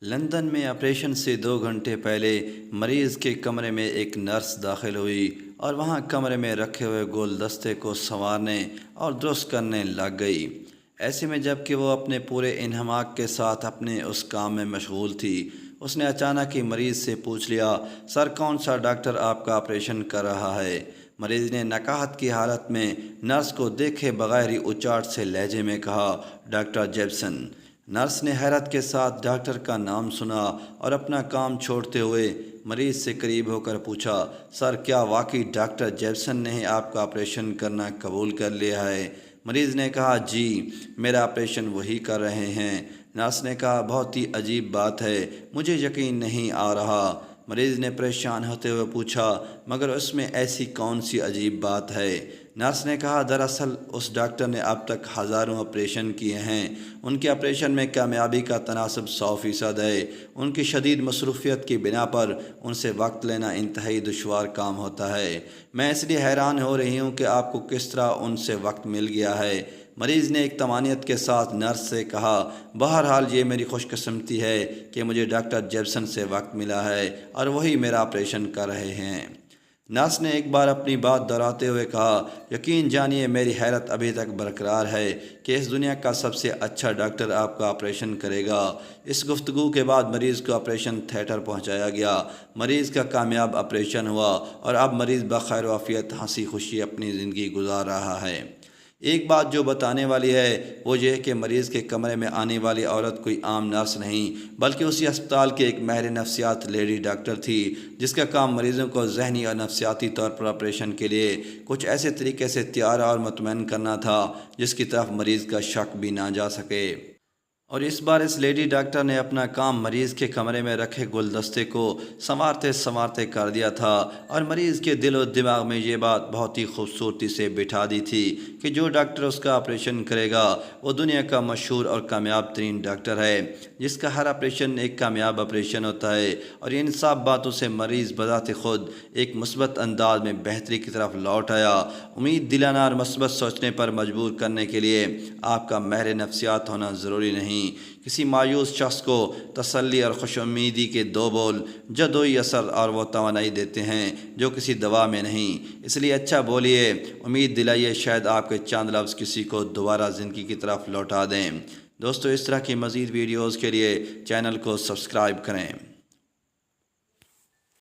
London میں operation سے 2 گھنٹے پہلے مریض کے کمرے میں ایک نرس داخل ہوئی اور وہاں کمرے میں رکھے ہوئے گلدستے کو سنوارنے اور درست کرنے لگ گئی۔ ایسے میں جب کہ وہ اپنے پورے انہماک کے ساتھ اپنے اس کام میں مشغول تھی، اس نے اچانک ہی مریض سے پوچھ لیا، سر کون سا ڈاکٹر آپ کا آپریشن کر رہا ہے؟ مریض نے نقاہت کی حالت میں نرس کو دیکھے بغیر ہی اچاٹ سے لہجے میں کہا، ڈاکٹر جیپسن۔ نرس نے حیرت کے ساتھ ڈاکٹر کا نام سنا اور اپنا کام چھوڑتے ہوئے مریض سے قریب ہو کر پوچھا، سر کیا واقعی ڈاکٹر جیپسن نے آپ کا آپریشن کرنا قبول کر لیا ہے؟ مریض نے کہا، جی میرا آپریشن وہی کر رہے ہیں۔ نرس نے کہا، بہت ہی عجیب بات ہے، مجھے یقین نہیں آ رہا۔ مریض نے پریشان ہوتے ہوئے پوچھا، مگر اس میں ایسی کون سی عجیب بات ہے؟ نرس نے کہا، دراصل اس ڈاکٹر نے اب تک ہزاروں آپریشن کیے ہیں، ان کے آپریشن میں کامیابی کا تناسب 100% ہے۔ ان کی شدید مصروفیت کی بنا پر ان سے وقت لینا انتہائی دشوار کام ہوتا ہے۔ میں اس لیے حیران ہو رہی ہوں کہ آپ کو کس طرح ان سے وقت مل گیا ہے۔ مریض نے ایک طمانینت کے ساتھ نرس سے کہا، بہرحال یہ میری خوش قسمتی ہے کہ مجھے ڈاکٹر جیپسن سے وقت ملا ہے اور وہی میرا آپریشن کر رہے ہیں۔ نرس نے ایک بار اپنی بات دہراتے ہوئے کہا، یقین جانیے میری حیرت ابھی تک برقرار ہے کہ اس دنیا کا سب سے اچھا ڈاکٹر آپ کا آپریشن کرے گا۔ اس گفتگو کے بعد مریض کو آپریشن تھیٹر پہنچایا گیا۔ مریض کا کامیاب آپریشن ہوا اور اب مریض بخیر و عافیت ہنسی خوشی اپنی زندگی گزار رہا ہے۔ ایک بات جو بتانے والی ہے وہ یہ کہ مریض کے کمرے میں آنے والی عورت کوئی عام نرس نہیں بلکہ اسی اسپتال کے ایک ماہر نفسیات لیڈی ڈاکٹر تھی، جس کا کام مریضوں کو ذہنی اور نفسیاتی طور پر آپریشن کے لیے کچھ ایسے طریقے سے تیار اور مطمئن کرنا تھا جس کی طرف مریض کا شک بھی نہ جا سکے۔ اور اس بار اس لیڈی ڈاکٹر نے اپنا کام مریض کے کمرے میں رکھے گلدستے کو سنوارتے کر دیا تھا اور مریض کے دل و دماغ میں یہ بات بہت ہی خوبصورتی سے بٹھا دی تھی کہ جو ڈاکٹر اس کا آپریشن کرے گا وہ دنیا کا مشہور اور کامیاب ترین ڈاکٹر ہے، جس کا ہر آپریشن ایک کامیاب آپریشن ہوتا ہے۔ اور ان سب باتوں سے مریض بذات خود ایک مثبت انداز میں بہتری کی طرف لوٹ آیا۔ امید دلانا اور مثبت سوچنے پر مجبور کرنے کے لیے آپ کا ماہر نفسیات ہونا ضروری نہیں۔ کسی مایوس شخص کو تسلی اور خوش امیدی کے 2 بول جدوئی اثر اور وہ توانائی دیتے ہیں جو کسی دوا میں نہیں۔ اس لیے اچھا بولیے، امید دلائیے، شاید آپ کے چند لفظ کسی کو دوبارہ زندگی کی طرف لوٹا دیں۔ دوستو، اس طرح کی مزید ویڈیوز کے لیے چینل کو سبسکرائب کریں۔